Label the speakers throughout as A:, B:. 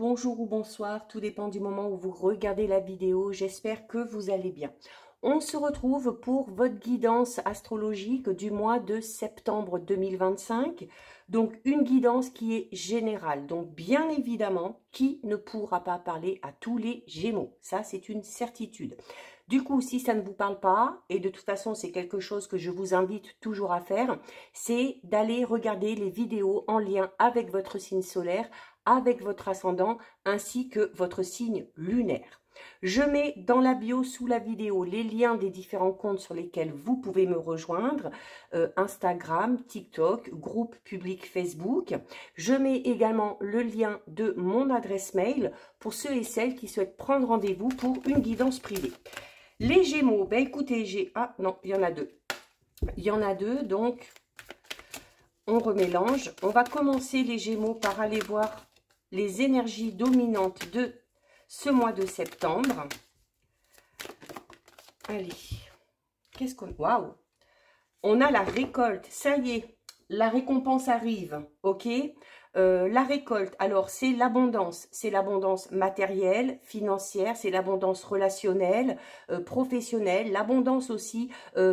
A: bonjour ou bonsoir, tout dépend du moment où vous regardez la vidéo, j'espère que vous allez bien. On se retrouve pour votre guidance astrologique du mois de septembre 2025, donc une guidance qui est générale, donc bien évidemment, qui ne pourra pas parler à tous les Gémeaux, ça c'est une certitude. Du coup, si ça ne vous parle pas, et de toute façon c'est quelque chose que je vous invite toujours à faire, c'est d'aller regarder les vidéos en lien avec votre signe solaire, avec votre ascendant, ainsi que votre signe lunaire. Je mets dans la bio sous la vidéo les liens des différents comptes sur lesquels vous pouvez me rejoindre, Instagram, TikTok, groupe public Facebook. Je mets également le lien de mon adresse mail pour ceux et celles qui souhaitent prendre rendez-vous pour une guidance privée. Les Gémeaux, ben écoutez, ah non, il y en a deux. Il y en a deux, donc on remélange. On va commencer les Gémeaux par aller voir les énergies dominantes de ce mois de septembre. Allez, qu'est-ce qu'on... Waouh! On a la récolte, ça y est, la récompense arrive, ok? La récolte, alors c'est l'abondance matérielle, financière, c'est l'abondance relationnelle, professionnelle, l'abondance aussi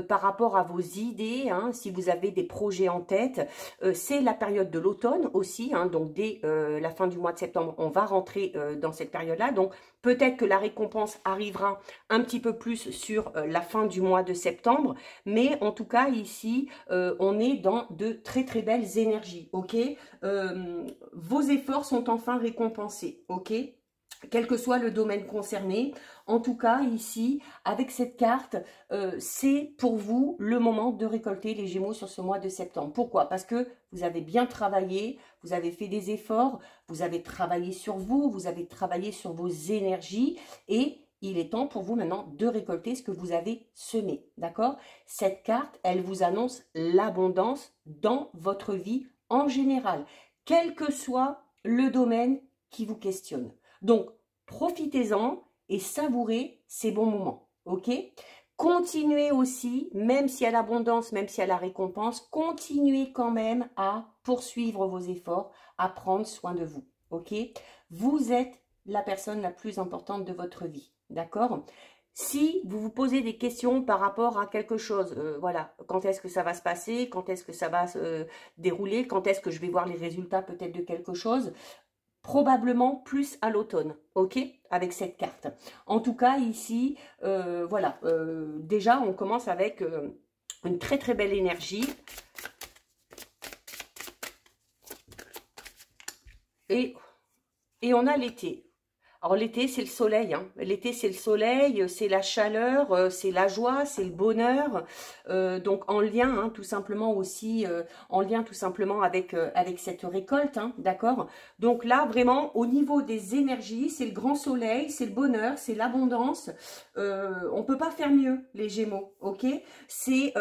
A: par rapport à vos idées, hein, si vous avez des projets en tête. C'est la période de l'automne aussi, hein, donc dès la fin du mois de septembre, on va rentrer dans cette période-là. Donc peut-être que la récompense arrivera un petit peu plus sur la fin du mois de septembre, mais en tout cas ici, on est dans de très très belles énergies, ok? Vos efforts sont enfin récompensés, ok? Quel que soit le domaine concerné. En tout cas, ici, avec cette carte, c'est pour vous le moment de récolter les Gémeaux sur ce mois de septembre. Pourquoi? Parce que vous avez bien travaillé, vous avez fait des efforts, vous avez travaillé sur vous, vous avez travaillé sur vos énergies et il est temps pour vous maintenant de récolter ce que vous avez semé, d'accord? Cette carte, elle vous annonce l'abondance dans votre vie en général, quel que soit le domaine qui vous questionne. Donc, profitez-en et savourez ces bons moments, ok? Continuez aussi, même s'il y a l'abondance, même s'il y a la récompense, continuez quand même à poursuivre vos efforts, à prendre soin de vous, ok? Vous êtes la personne la plus importante de votre vie, d'accord? Si vous vous posez des questions par rapport à quelque chose, voilà, quand est-ce que ça va se passer, quand est-ce que ça va se dérouler, quand est-ce que je vais voir les résultats peut-être de quelque chose, probablement plus à l'automne, ok, avec cette carte. En tout cas, ici, voilà, déjà, on commence avec une très très belle énergie. Et on a l'été. Alors l'été, c'est le soleil, hein. L'été, c'est le soleil, c'est la chaleur, c'est la joie, c'est le bonheur. Donc en lien, hein, tout simplement aussi, en lien tout simplement avec, avec cette récolte, hein, d'accord? Donc là, vraiment, au niveau des énergies, c'est le grand soleil, c'est le bonheur, c'est l'abondance. On peut pas faire mieux, les Gémeaux, ok? C'est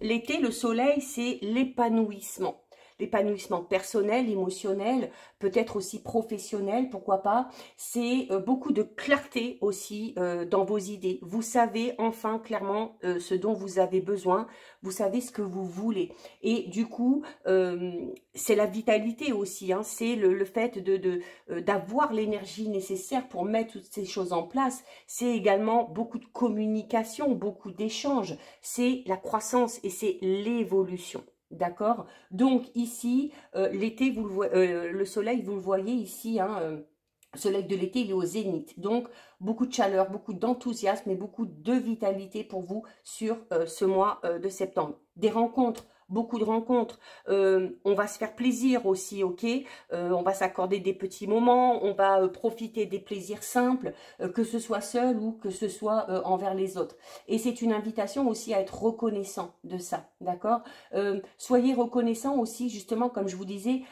A: l'été, le soleil, c'est l'épanouissement. L'épanouissement personnel, émotionnel, peut-être aussi professionnel, pourquoi pas. C'est beaucoup de clarté aussi dans vos idées. Vous savez enfin clairement ce dont vous avez besoin, vous savez ce que vous voulez. Et du coup, c'est la vitalité aussi, hein. C'est le fait d'avoir l'énergie nécessaire pour mettre toutes ces choses en place. C'est également beaucoup de communication, beaucoup d'échanges. C'est la croissance et c'est l'évolution. D'accord? Donc ici, l'été, le soleil, vous le voyez ici, hein, le soleil de l'été, il est au zénith. Donc, beaucoup de chaleur, beaucoup d'enthousiasme et beaucoup de vitalité pour vous sur ce mois de septembre. Des rencontres, beaucoup de rencontres. On va se faire plaisir aussi, ok? On va s'accorder des petits moments, on va profiter des plaisirs simples, que ce soit seul ou que ce soit envers les autres. Et c'est une invitation aussi à être reconnaissant de ça, d'accord? Soyez reconnaissant aussi, justement, comme je vous disais,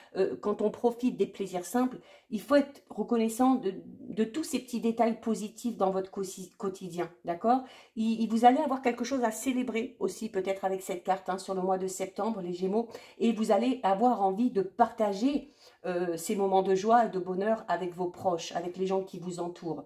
A: quand on profite des plaisirs simples, il faut être reconnaissant de tous ces petits détails positifs dans votre quotidien, d'accord? Vous allez avoir quelque chose à célébrer aussi, peut-être avec cette carte, hein, sur le mois de septembre, les Gémeaux, et vous allez avoir envie de partager ces moments de joie et de bonheur avec vos proches, avec les gens qui vous entourent.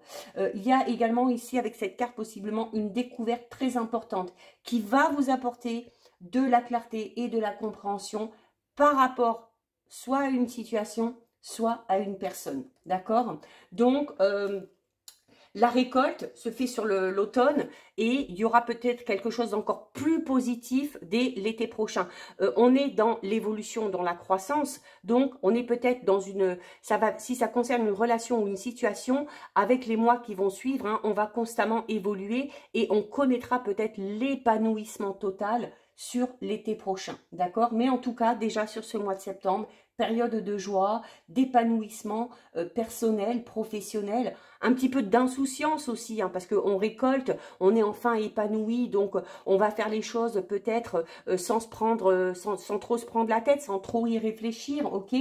A: Il y a également ici, avec cette carte, possiblement une découverte très importante qui va vous apporter de la clarté et de la compréhension par rapport soit à une situation, soit à une personne, d'accord? Donc, la récolte se fait sur l'automne et il y aura peut-être quelque chose d'encore plus positif dès l'été prochain. On est dans l'évolution, dans la croissance, donc on est peut-être dans si ça concerne une relation ou une situation, avec les mois qui vont suivre, hein, on va constamment évoluer et on connaîtra peut-être l'épanouissement total sur l'été prochain, d'accord? Mais en tout cas, déjà sur ce mois de septembre, période de joie, d'épanouissement personnel, professionnel, un petit peu d'insouciance aussi, hein, parce qu'on récolte, on est enfin épanoui, donc on va faire les choses peut-être sans trop se prendre la tête, sans trop y réfléchir, ok?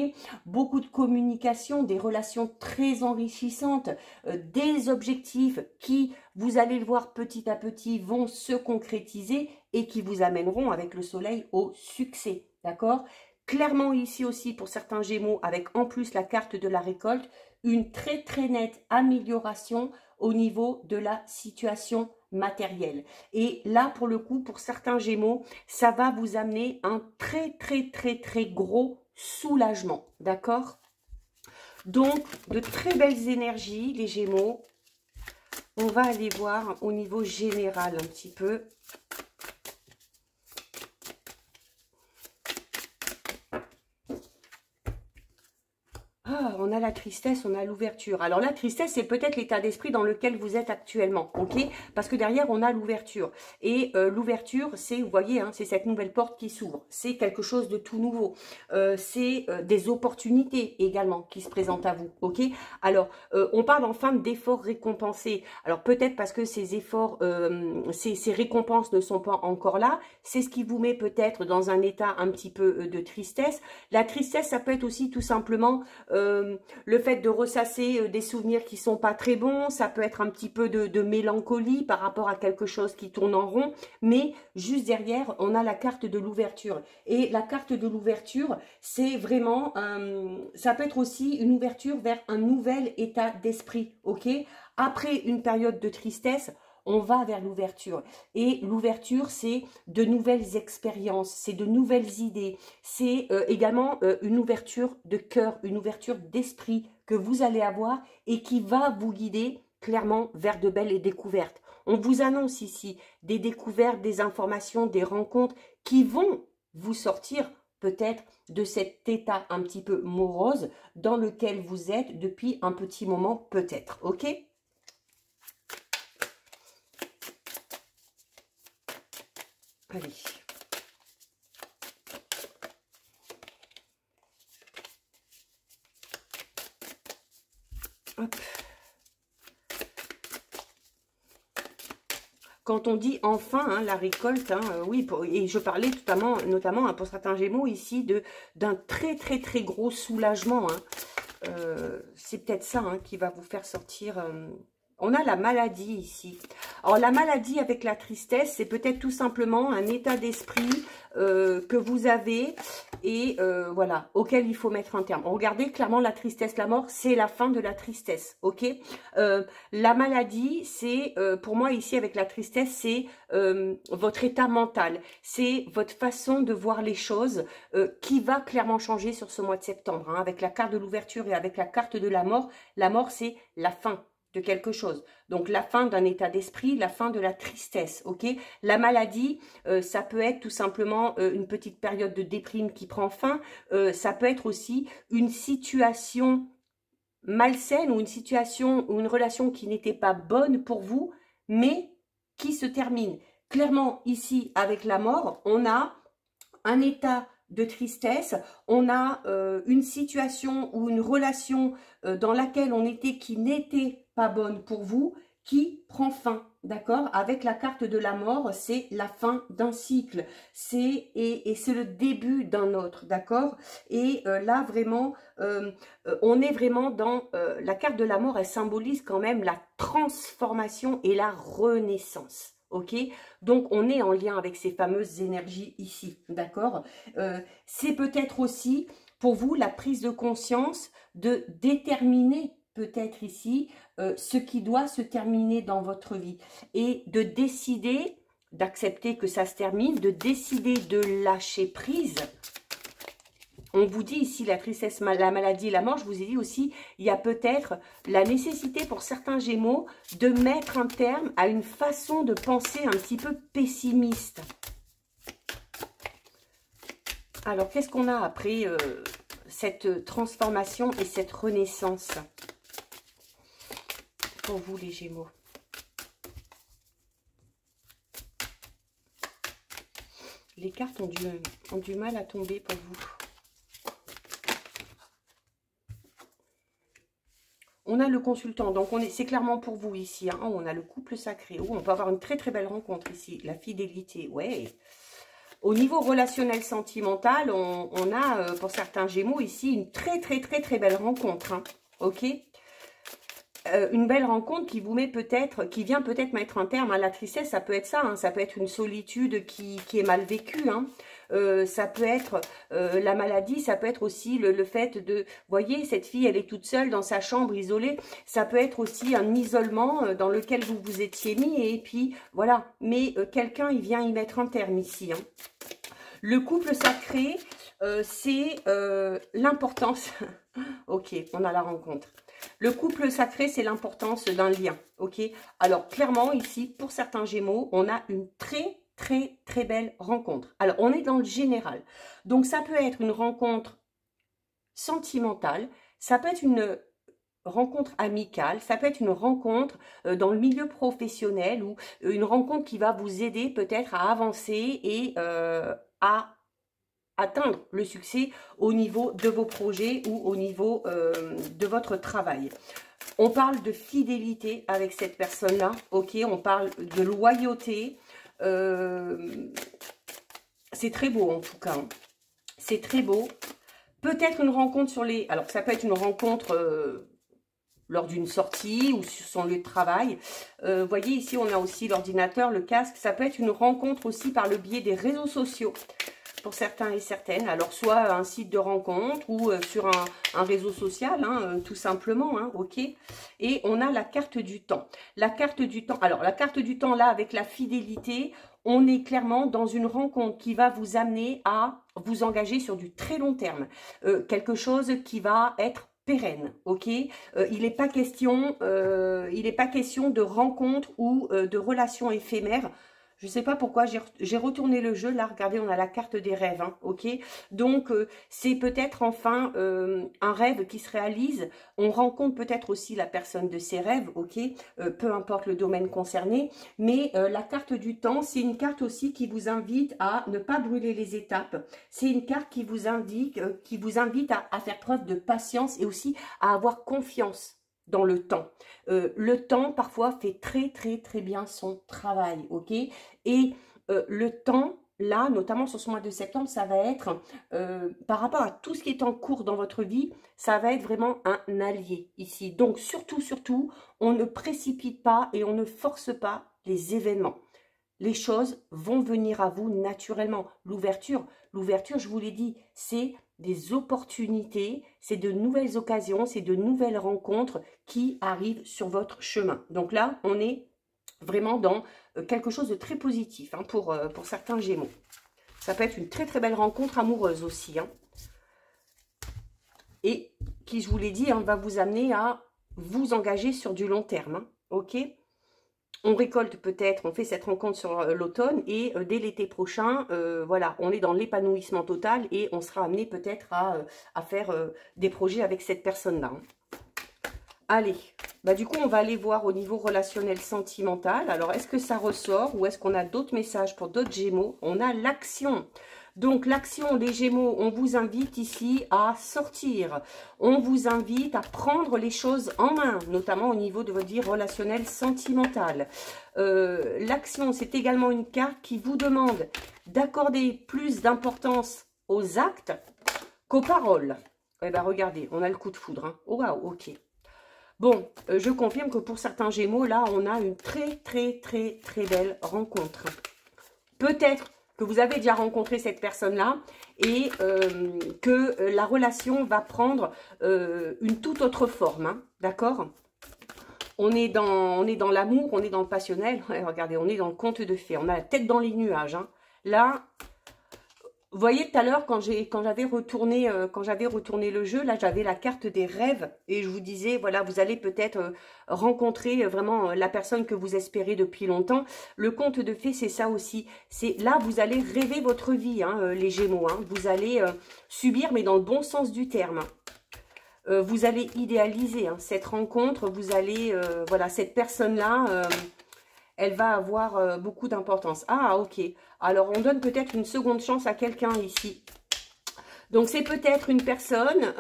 A: Beaucoup de communication, des relations très enrichissantes, des objectifs qui, vous allez le voir petit à petit, vont se concrétiser et qui vous amèneront avec le soleil au succès, d'accord? Clairement ici aussi pour certains Gémeaux, avec en plus la carte de la récolte, une très très nette amélioration au niveau de la situation matérielle. Et là pour le coup, pour certains Gémeaux, ça va vous amener un très très très très gros soulagement, d'accord? Donc de très belles énergies les Gémeaux. On va aller voir au niveau général un petit peu. Ah, on a la tristesse, on a l'ouverture. Alors la tristesse, c'est peut-être l'état d'esprit dans lequel vous êtes actuellement, ok? Parce que derrière, on a l'ouverture. Et l'ouverture, c'est, vous voyez, hein, c'est cette nouvelle porte qui s'ouvre. C'est quelque chose de tout nouveau. C'est des opportunités également qui se présentent à vous, ok? Alors, on parle enfin d'efforts récompensés. Alors peut-être parce que ces efforts, ces récompenses ne sont pas encore là. C'est ce qui vous met peut-être dans un état un petit peu de tristesse. La tristesse, ça peut être aussi tout simplement le fait de ressasser des souvenirs qui sont pas très bons, ça peut être un petit peu de mélancolie par rapport à quelque chose qui tourne en rond, mais juste derrière, on a la carte de l'ouverture. Et la carte de l'ouverture, c'est vraiment, ça peut être aussi une ouverture vers un nouvel état d'esprit, ok? Après une période de tristesse, on va vers l'ouverture. Et l'ouverture, c'est de nouvelles expériences, c'est de nouvelles idées. C'est également une ouverture de cœur, une ouverture d'esprit que vous allez avoir et qui va vous guider clairement vers de belles découvertes. On vous annonce ici des découvertes, des informations, des rencontres qui vont vous sortir peut-être de cet état un petit peu morose dans lequel vous êtes depuis un petit moment peut-être, ok ? Allez. Hop. Quand on dit enfin, hein, la récolte, hein, oui, et je parlais notamment hein, pour certains Gémeaux ici d'un très très très gros soulagement. Hein. C'est peut-être ça hein, qui va vous faire sortir. On a la maladie ici. Alors la maladie avec la tristesse, c'est peut-être tout simplement un état d'esprit que vous avez et voilà, auquel il faut mettre un terme. Regardez clairement la tristesse, la mort, c'est la fin de la tristesse, ok? La maladie, c'est pour moi ici avec la tristesse, c'est votre état mental, c'est votre façon de voir les choses qui va clairement changer sur ce mois de septembre. Hein, avec la carte de l'ouverture et avec la carte de la mort c'est la fin de quelque chose. Donc, la fin d'un état d'esprit, la fin de la tristesse, ok? La maladie, ça peut être tout simplement une petite période de déprime qui prend fin. Ça peut être aussi une situation malsaine ou une situation ou une relation qui n'était pas bonne pour vous, mais qui se termine. Clairement, ici, avec la mort, on a un état de tristesse, on a une situation ou une relation dans laquelle on était qui n'était pas bonne pour vous, qui prend fin, d'accord? Avec la carte de la mort, c'est la fin d'un cycle, et c'est le début d'un autre, d'accord? Et là, vraiment, on est vraiment dans... la carte de la mort, elle symbolise quand même la transformation et la renaissance. Ok, donc on est en lien avec ces fameuses énergies ici, d'accord? C'est peut-être aussi pour vous la prise de conscience de déterminer peut-être ici ce qui doit se terminer dans votre vie et de décider d'accepter que ça se termine, de décider de lâcher prise. On vous dit ici la tristesse, la maladie et la mort. Je vous ai dit aussi, il y a peut-être la nécessité pour certains Gémeaux de mettre un terme à une façon de penser un petit peu pessimiste. Alors, qu'est-ce qu'on a après cette transformation et cette renaissance pour vous les Gémeaux? Les cartes ont du mal à tomber pour vous. On a le consultant, donc c'est clairement pour vous ici. Hein. On a le couple sacré. Oh, on peut avoir une très très belle rencontre ici. La fidélité, ouais. Au niveau relationnel sentimental, on a pour certains Gémeaux ici une très très très très belle rencontre. Hein. Ok, une belle rencontre qui vous met peut-être, qui vient peut-être mettre un terme à la tristesse. Ça peut être ça, hein. Ça peut être une solitude qui est mal vécue. Hein. Ça peut être la maladie, ça peut être aussi le fait de, voyez, cette fille, elle est toute seule dans sa chambre isolée. Ça peut être aussi un isolement dans lequel vous vous étiez mis et puis voilà. Mais quelqu'un, il vient y mettre un terme ici. Hein. Le couple sacré, c'est l'importance. Ok, on a la rencontre. Le couple sacré, c'est l'importance d'un lien. Ok, alors clairement ici, pour certains Gémeaux, on a une très très très belle rencontre. Alors, on est dans le général. Donc, ça peut être une rencontre sentimentale, ça peut être une rencontre amicale, ça peut être une rencontre dans le milieu professionnel ou une rencontre qui va vous aider peut-être à avancer et à atteindre le succès au niveau de vos projets ou au niveau de votre travail. On parle de fidélité avec cette personne-là, ok, on parle de loyauté. C'est très beau en tout cas, hein. C'est très beau. Peut-être une rencontre sur les... Alors ça peut être une rencontre lors d'une sortie ou sur son lieu de travail. Voyez ici on a aussi l'ordinateur, le casque. Ça peut être une rencontre aussi par le biais des réseaux sociaux. Pour certains et certaines, alors soit un site de rencontre ou sur un réseau social, hein, tout simplement, hein, ok. Et on a la carte du temps. La carte du temps, alors la carte du temps là avec la fidélité, on est clairement dans une rencontre qui va vous amener à vous engager sur du très long terme. Quelque chose qui va être pérenne, ok. Il n'est pas question de rencontre ou de relations éphémères. Je ne sais pas pourquoi j'ai retourné le jeu. Là, regardez, on a la carte des rêves. Hein, ok. Donc, c'est peut-être enfin un rêve qui se réalise. On rencontre peut-être aussi la personne de ses rêves. Ok. Peu importe le domaine concerné. Mais la carte du temps, c'est une carte aussi qui vous invite à ne pas brûler les étapes. C'est une carte qui vous indique, qui vous invite à faire preuve de patience et aussi à avoir confiance dans le temps. Le temps, parfois, fait très, très, très bien son travail, ok. Et le temps, là, notamment sur ce mois de septembre, ça va être, par rapport à tout ce qui est en cours dans votre vie, ça va être vraiment un allié ici. Donc, surtout, surtout, on ne précipite pas et on ne force pas les événements. Les choses vont venir à vous naturellement. L'ouverture, je vous l'ai dit, c'est des opportunités, c'est de nouvelles occasions, c'est de nouvelles rencontres qui arrivent sur votre chemin. Donc là, on est vraiment dans quelque chose de très positif hein, pour certains Gémeaux. Ça peut être une très très belle rencontre amoureuse aussi. Hein, et qui, je vous l'ai dit, hein, va vous amener à vous engager sur du long terme. Hein, ok ? On récolte peut-être, on fait cette rencontre sur l'automne et dès l'été prochain, voilà, on est dans l'épanouissement total et on sera amené peut-être à faire des projets avec cette personne-là. Hein. Allez, bah du coup, on va aller voir au niveau relationnel sentimental. Alors, est-ce que ça ressort ou est-ce qu'on a d'autres messages pour d'autres Gémeaux? On a l'action. Donc, l'action des Gémeaux, on vous invite ici à sortir. On vous invite à prendre les choses en main, notamment au niveau de votre vie relationnelle sentimentale. L'action, c'est également une carte qui vous demande d'accorder plus d'importance aux actes qu'aux paroles. Eh bien, regardez, on a le coup de foudre. Hein. Oh, waouh, ok. Bon, je confirme que pour certains Gémeaux, là, on a une très, très, très, très belle rencontre. Peut-être que vous avez déjà rencontré cette personne-là et que la relation va prendre une toute autre forme, hein, d'accord ? On est dans l'amour, on est dans le passionnel. Ouais, regardez, on est dans le conte de fées. On a la tête dans les nuages. Hein. Là, Vous voyez tout à l'heure quand j'avais retourné le jeu, là j'avais la carte des rêves et je vous disais voilà, vous allez peut-être rencontrer vraiment la personne que vous espérez depuis longtemps. Le conte de fées, c'est ça aussi. C'est là vous allez rêver votre vie, hein, les Gémeaux. Hein. Vous allez subir, mais dans le bon sens du terme. Vous allez idéaliser hein, cette rencontre. Vous allez voilà, cette personne-là. Elle va avoir beaucoup d'importance. Ah, ok. Alors, on donne peut-être une seconde chance à quelqu'un ici. Donc, c'est peut-être une personne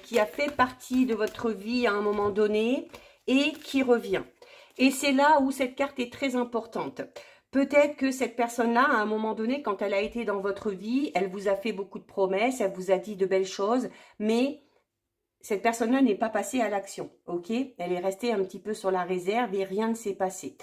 A: qui a fait partie de votre vie à un moment donné et qui revient. Et c'est là où cette carte est très importante. Peut-être que cette personne-là, à un moment donné, quand elle a été dans votre vie, elle vous a fait beaucoup de promesses, elle vous a dit de belles choses, mais cette personne-là n'est pas passée à l'action, ok? Elle est restée un petit peu sur la réserve et rien ne s'est passé.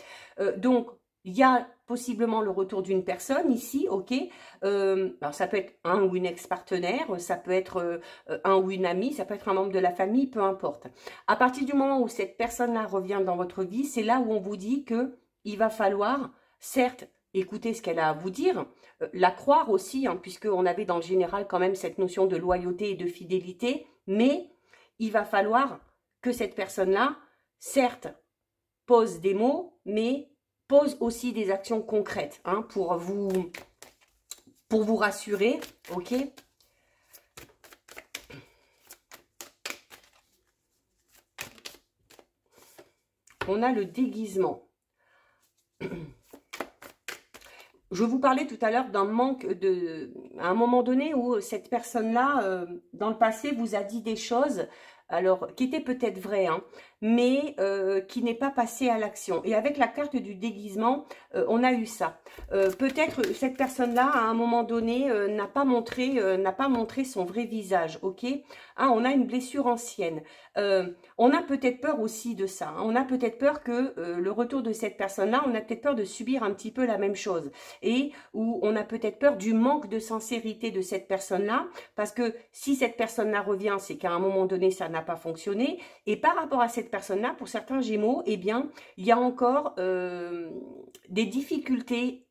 A: Donc, il y a possiblement le retour d'une personne ici, ok? Alors, ça peut être un ou une ex-partenaire, ça peut être un ou une amie, ça peut être un membre de la famille, peu importe. À partir du moment où cette personne-là revient dans votre vie, c'est là où on vous dit que il va falloir, certes, écouter ce qu'elle a à vous dire, la croire aussi, hein, puisqu'on avait dans le général quand même cette notion de loyauté et de fidélité, mais il va falloir que cette personne-là, certes, pose des mots, mais pose aussi des actions concrètes hein, pour vous rassurer, ok? On a le déguisement. Je vous parlais tout à l'heure d'un manque à un moment donné où cette personne-là, dans le passé, vous a dit des choses, alors qui étaient peut-être vraies, hein, mais qui n'est pas passée à l'action. Et avec la carte du déguisement, on a eu ça. Peut-être cette personne-là, à un moment donné, n'a pas montré son vrai visage, ok? Hein, on a une blessure ancienne. On a peut-être peur aussi de ça. Hein. On a peut-être peur que le retour de cette personne-là, on a peut-être peur de subir un petit peu la même chose. Et où on a peut-être peur du manque de sincérité de cette personne-là. Parce que si cette personne-là revient, c'est qu'à un moment donné, ça n'a pas fonctionné. Et par rapport à cette personne-là, pour certains Gémeaux, eh bien, il y a encore des difficultés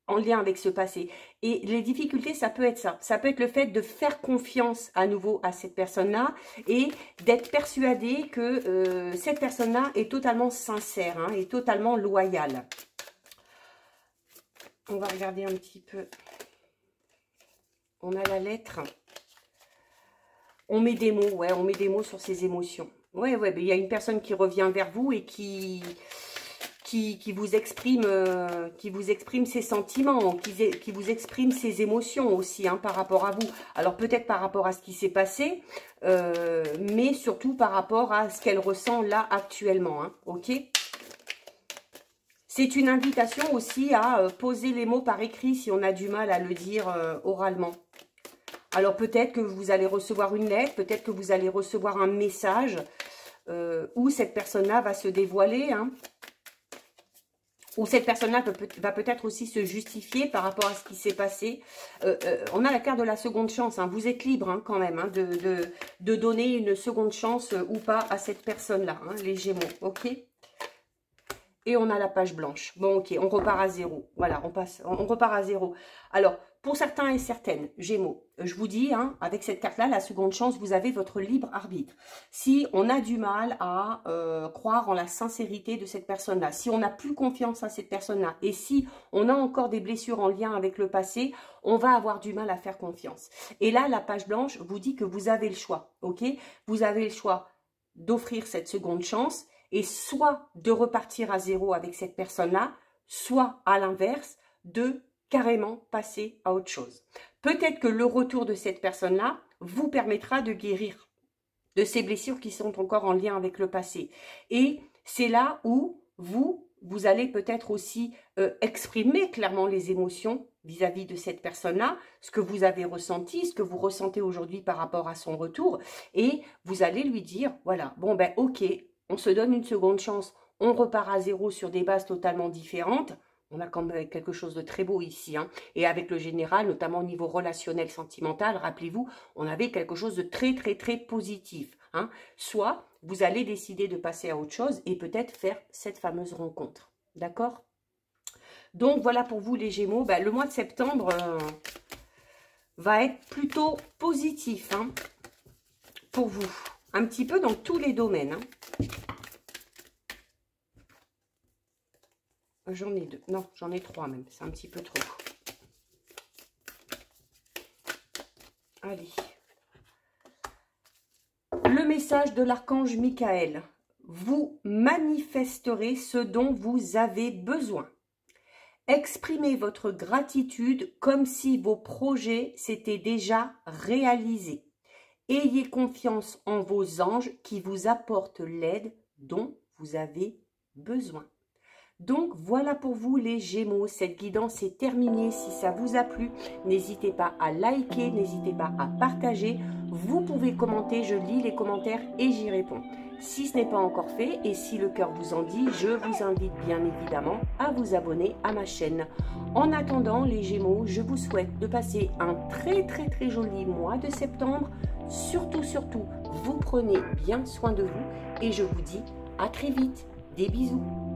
A: en lien avec ce passé. Et les difficultés, ça peut être ça. Ça peut être le fait de faire confiance à nouveau à cette personne-là et d'être persuadé que cette personne-là est totalement sincère, hein, est totalement loyale. On va regarder un petit peu. On a la lettre. On met des mots, ouais, on met des mots sur ses émotions. Ouais, mais il y a une personne qui revient vers vous et qui vous exprime ses sentiments, qui vous exprime ses émotions aussi hein, par rapport à vous. Alors peut-être par rapport à ce qui s'est passé, mais surtout par rapport à ce qu'elle ressent là actuellement, hein, ok? C'est une invitation aussi à poser les mots par écrit si on a du mal à le dire oralement. Alors peut-être que vous allez recevoir une lettre, peut-être que vous allez recevoir un message où cette personne-là va se dévoiler, hein. Ou cette personne-là va peut-être aussi se justifier par rapport à ce qui s'est passé. On a la carte de la seconde chance. Hein. Vous êtes libre hein, quand même hein, de donner une seconde chance ou pas à cette personne-là, hein, les Gémeaux. Ok. Et on a la page blanche. Bon, ok, on repart à zéro. Voilà, on repart à zéro. Alors, pour certains et certaines, Gémeaux, je vous dis, hein, avec cette carte-là, la seconde chance, vous avez votre libre arbitre. Si on a du mal à croire en la sincérité de cette personne-là, si on n'a plus confiance à cette personne-là, et si on a encore des blessures en lien avec le passé, on va avoir du mal à faire confiance. Et là, la page blanche vous dit que vous avez le choix, ok? Vous avez le choix d'offrir cette seconde chance, et soit de repartir à zéro avec cette personne-là, soit à l'inverse, de carrément passer à autre chose. Peut-être que le retour de cette personne-là vous permettra de guérir de ces blessures qui sont encore en lien avec le passé. Et c'est là où vous allez peut-être aussi exprimer clairement les émotions vis-à-vis de cette personne-là, ce que vous avez ressenti, ce que vous ressentez aujourd'hui par rapport à son retour, et vous allez lui dire, voilà, bon ben ok, on se donne une seconde chance, on repart à zéro sur des bases totalement différentes. On a quand même quelque chose de très beau ici. Hein. Et avec le général, notamment au niveau relationnel, sentimental, rappelez-vous, on avait quelque chose de très, très, très positif. Hein. Soit vous allez décider de passer à autre chose et peut-être faire cette fameuse rencontre. D'accord? Donc, voilà pour vous les Gémeaux. Ben, le mois de septembre va être plutôt positif hein, pour vous. Un petit peu dans tous les domaines. Hein. J'en ai 2. Non, j'en ai 3 même. C'est un petit peu trop. Allez. Le message de l'archange Michael. Vous manifesterez ce dont vous avez besoin. Exprimez votre gratitude comme si vos projets s'étaient déjà réalisés. Ayez confiance en vos anges qui vous apportent l'aide dont vous avez besoin. Donc voilà pour vous les Gémeaux, cette guidance est terminée. Si ça vous a plu, n'hésitez pas à liker, n'hésitez pas à partager. Vous pouvez commenter, je lis les commentaires et j'y réponds. Si ce n'est pas encore fait et si le cœur vous en dit, je vous invite bien évidemment à vous abonner à ma chaîne. En attendant les Gémeaux, je vous souhaite de passer un très joli mois de septembre. Surtout, vous prenez bien soin de vous et je vous dis à très vite. Des bisous.